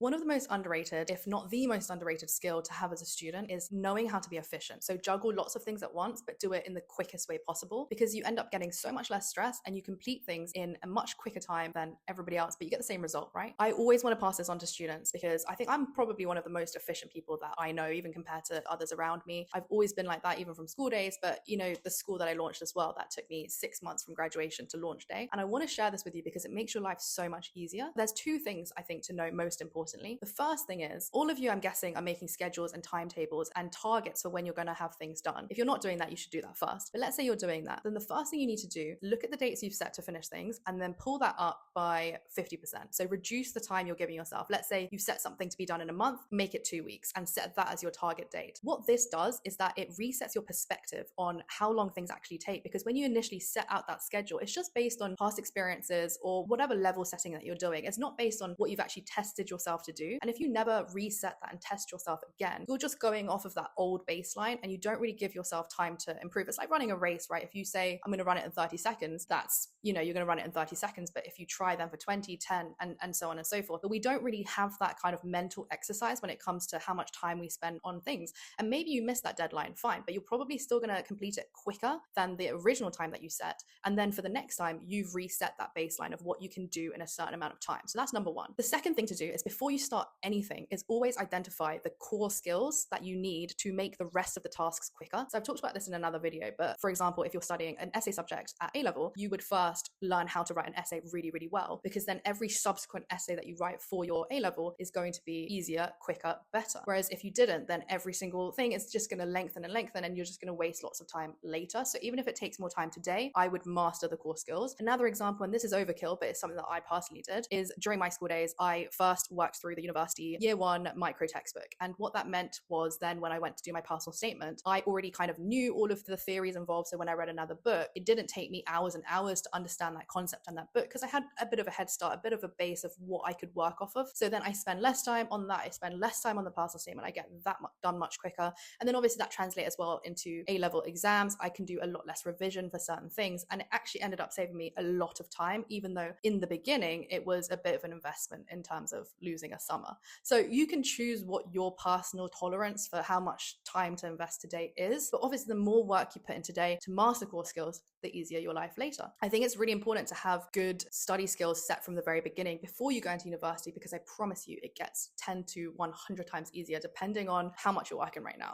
One of the most underrated, if not the most underrated skill to have as a student is knowing how to be efficient. So juggle lots of things at once, but do it in the quickest way possible because you end up getting so much less stress and you complete things in a much quicker time than everybody else, but you get the same result, right? I always want to pass this on to students because I think I'm probably one of the most efficient people that I know, even compared to others around me. I've always been like that, even from school days, but the school that I launched as well, that took me 6 months from graduation to launch day. And I want to share this with you because it makes your life so much easier. There's two things I think to know most importantly. The first thing is, all of you, I'm guessing, are making schedules and timetables and targets for when you're going to have things done. If you're not doing that, you should do that first. But let's say you're doing that. Then the first thing you need to do, look at the dates you've set to finish things and then pull that up by 50%. So reduce the time you're giving yourself. Let's say you set something to be done in a month, make it 2 weeks and set that as your target date. What this does is that it resets your perspective on how long things actually take, because when you initially set out that schedule, it's just based on past experiences or whatever level setting that you're doing. It's not based on what you've actually tested yourself to do. And if you never reset that and test yourself again, you're just going off of that old baseline and you don't really give yourself time to improve. It's like running a race, right? If you say, I'm going to run it in 30 seconds, that's, you're going to run it in 30 seconds. But if you try them for 20, 10, and so on and so forth, but we don't really have that kind of mental exercise when it comes to how much time we spend on things. And maybe you missed that deadline, fine, but you're probably still going to complete it quicker than the original time that you set. And then for the next time, you've reset that baseline of what you can do in a certain amount of time. So that's number one. The second thing to do is, before you start anything, is always identify the core skills that you need to make the rest of the tasks quicker. So I've talked about this in another video, but for example, if you're studying an essay subject at A level, you would first learn how to write an essay really, really well, because then every subsequent essay that you write for your A level is going to be easier, quicker, better. Whereas if you didn't, then every single thing is just going to lengthen and lengthen, and you're just going to waste lots of time later. So even if it takes more time today, I would master the core skills. Another example, and this is overkill, but it's something that I personally did, is during my school days, I first worked through the university year one micro textbook. And what that meant was, then when I went to do my personal statement, I already kind of knew all of the theories involved. So when I read another book, it didn't take me hours and hours to understand that concept and that book, because I had a bit of a head start, a bit of a base of what I could work off of. So then I spend less time on that. I spend less time on the personal statement. I get that done much quicker. And then obviously that translates as well into A-level exams. I can do a lot less revision for certain things. And it actually ended up saving me a lot of time, even though in the beginning, it was a bit of an investment in terms of losing a summer. So you can choose what your personal tolerance for how much time to invest today is. But obviously, the more work you put in today to master core skills, the easier your life later. I think it's really important to have good study skills set from the very beginning before you go into university, because I promise you it gets 10 to 100 times easier depending on how much you're working right now.